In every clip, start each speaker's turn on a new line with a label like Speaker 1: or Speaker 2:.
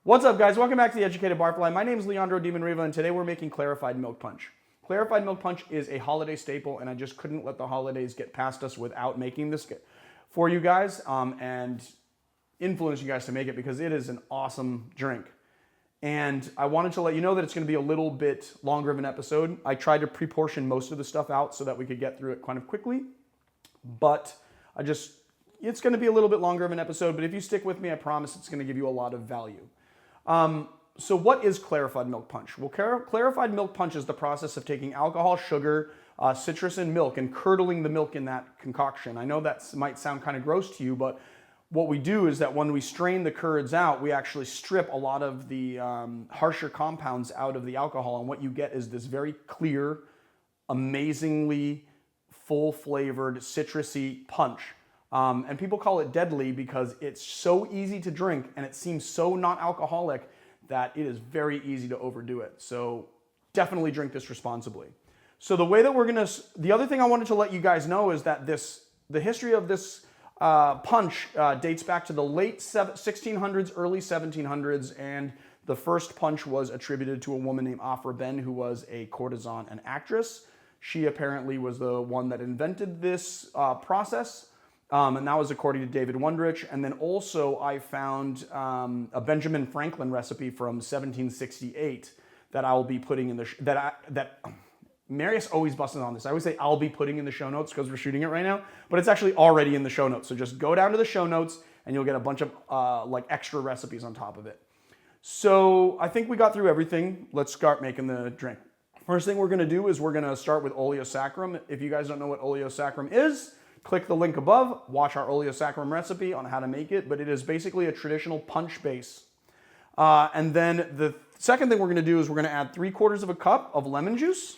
Speaker 1: What's up, guys? Welcome back to The Educated Barfly. My name is Leandro Riva, and today we're making Clarified Milk Punch. Clarified Milk Punch is a holiday staple, and I just couldn't let the holidays get past us without making this for you guys and influence you guys to make it because it is an awesome drink. And I wanted to let you know that it's going to be a little bit longer of an episode. I tried to pre-portion most of the stuff out so that we could get through it kind of quickly, but it's going to be a little bit longer of an episode, but if you stick with me, I promise it's going to give you a lot of value. So what is Clarified Milk Punch? Well, Clarified Milk Punch is the process of taking alcohol, sugar, citrus, and milk and curdling the milk in that concoction. I know that might sound kind of gross to you, but what we do is that when we strain the curds out, we actually strip a lot of the harsher compounds out of the alcohol, and what you get is this very clear, amazingly full-flavored, citrusy punch. And people call it deadly because it's so easy to drink and it seems so not alcoholic that it is very easy to overdo it. So definitely drink this responsibly. So the way that the other thing I wanted to let you guys know is that the history of this punch dates back to the late 1600s, early 1700s, and the first punch was attributed to a woman named Aphra Behn, who was a courtesan and actress. She apparently was the one that invented this process. And that was according to David Wondrich. And then also I found a Benjamin Franklin recipe from 1768 that I will be putting in the Marius always busts on this. I always say I'll be putting in the show notes because we're shooting it right now, but it's actually already in the show notes. So just go down to the show notes and you'll get a bunch of like extra recipes on top of it. So I think we got through everything. Let's start making the drink. First thing we're going to do is we're going to start with oleo saccharum. If you guys don't know what oleo saccharum is, click the link above, watch our oleo saccharum recipe on how to make it, but it is basically a traditional punch base. And then the second thing we're going to do is we're going to add 3/4 of a cup of lemon juice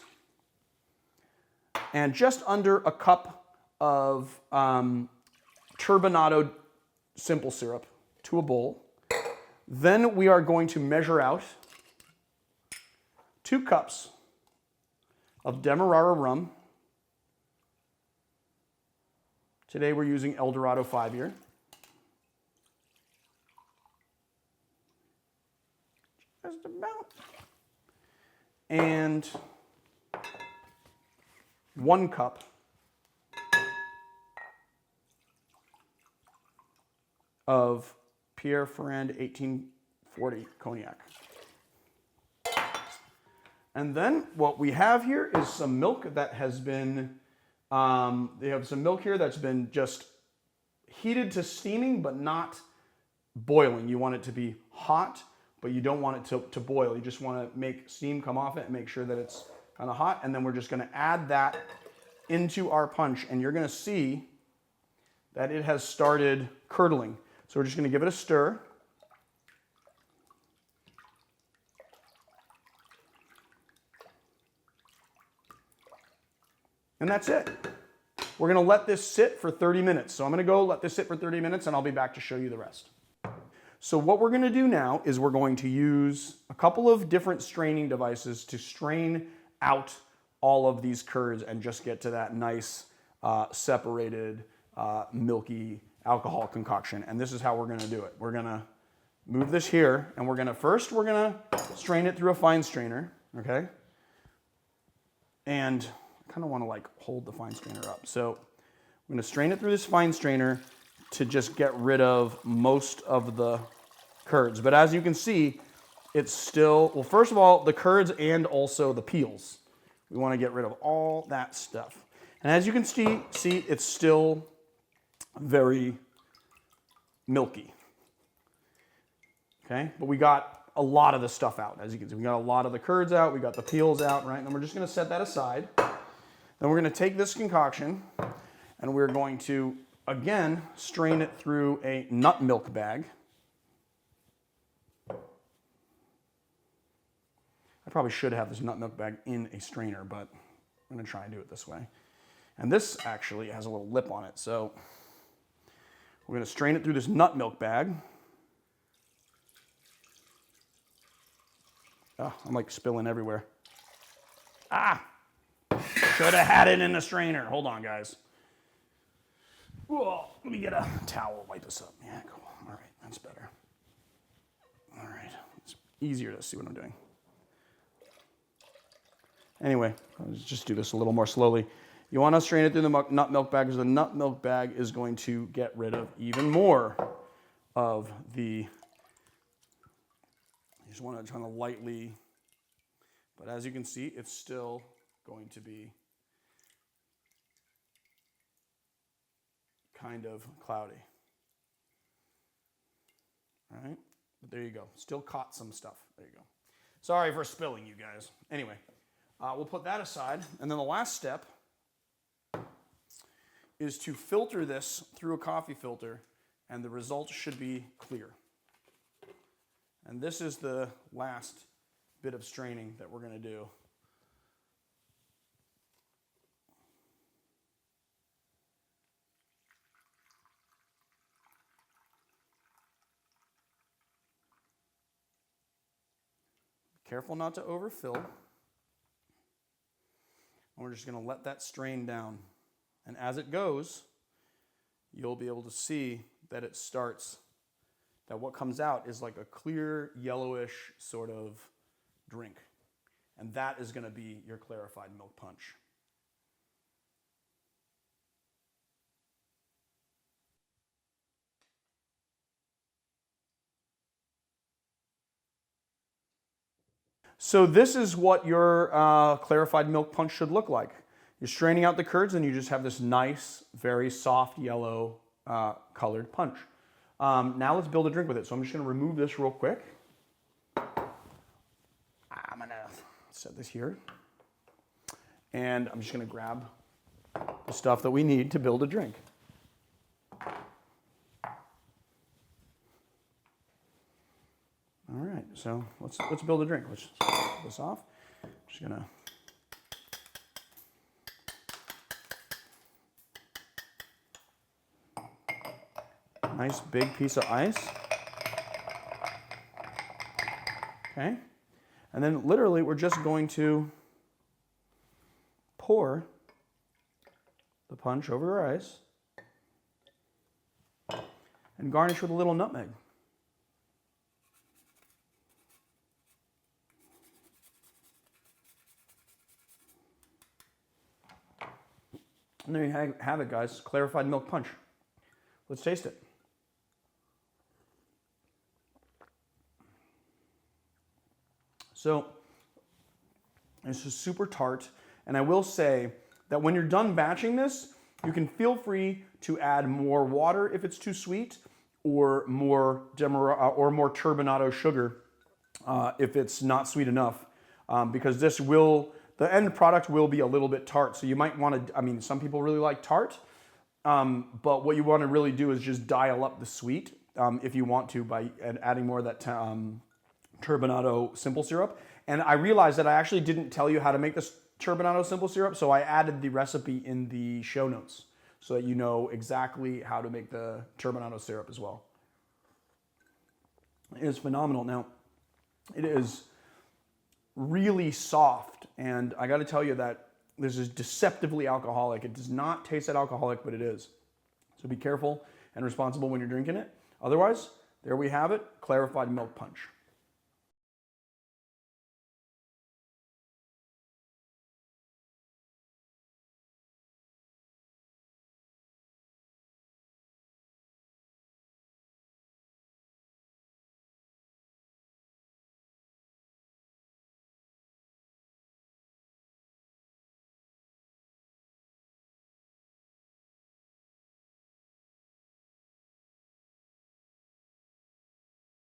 Speaker 1: and just under a cup of turbinado simple syrup to a bowl. Then we are going to measure out 2 cups of Demerara rum. Today we're using El Dorado 5-year. Just about. And 1 cup of Pierre Ferrand 1840 cognac. And then what we have here is some milk that has been they have some milk here that's been just heated to steaming, but not boiling. You want it to be hot, but you don't want it to boil. You just want to make steam come off it and make sure that it's kind of hot. And then we're just going to add that into our punch. And you're going to see that it has started curdling. So we're just going to give it a stir. And that's it. We're going to let this sit for 30 minutes. So I'm going to go let this sit for 30 minutes and I'll be back to show you the rest. So what we're going to do now is we're going to use a couple of different straining devices to strain out all of these curds and just get to that nice separated milky alcohol concoction. And this is how we're going to do it. We're going to move this here and we're going to strain it through a fine strainer, okay? And kind of want to like hold the fine strainer up. So I'm going to strain it through this fine strainer to just get rid of most of the curds. But as you can see, it's still, well, first of all, the curds and also the peels. We want to get rid of all that stuff. And as you can see, it's still very milky. Okay, but we got a lot of the stuff out. As you can see, we got a lot of the curds out, we got the peels out, right? And we're just going to set that aside. Then we're going to take this concoction and we're going to, again, strain it through a nut milk bag. I probably should have this nut milk bag in a strainer, but I'm going to try and do it this way. And this actually has a little lip on it, so we're going to strain it through this nut milk bag. Oh, I'm like spilling everywhere. Ah! Should have had it in the strainer. Hold on, guys. Whoa, let me get a towel, wipe this up. Yeah, cool. All right, that's better. All right. easier to see what I'm doing. Anyway, let's just do this a little more slowly. You want to strain it through the nut milk bag because the nut milk bag is going to get rid of even more of the, you just want to kind of lightly, but as you can see, it's still going to be kind of cloudy. All right, but there you go. Still caught some stuff. There you go. Sorry for spilling, you guys. Anyway, we'll put that aside, and then the last step is to filter this through a coffee filter, and the result should be clear. And this is the last bit of straining that we're going to do. Careful not to overfill. And we're just going to let that strain down. And as it goes, you'll be able to see that it starts, that what comes out is like a clear, yellowish sort of drink. And that is going to be your clarified milk punch. So this is what your clarified milk punch should look like. You're straining out the curds and you just have this nice, very soft yellow colored punch. Now let's build a drink with it. So I'm just going to remove this real quick. I'm going to set this here. And I'm just going to grab the stuff that we need to build a drink. All right, so let's build a drink. Let's take this off. I'm just going to nice big piece of ice. Okay. And then literally we're just going to pour the punch over our ice and garnish with a little nutmeg. And there you have it, guys. Clarified milk punch. Let's taste it. So this is super tart, and I will say that when you're done batching this, you can feel free to add more water if it's too sweet, or more turbinado sugar if it's not sweet enough, because the end product will be a little bit tart. So you might want to, I mean, some people really like tart, but what you want to really do is just dial up the sweet if you want to by adding more of that turbinado simple syrup. And I realized that I actually didn't tell you how to make this turbinado simple syrup, so I added the recipe in the show notes so that you know exactly how to make the turbinado syrup as well. It is phenomenal. Now, it is really soft, and I got to tell you that this is deceptively alcoholic. It does not taste that alcoholic, but it is. So be careful and responsible when you're drinking it. Otherwise, there we have it, clarified milk punch.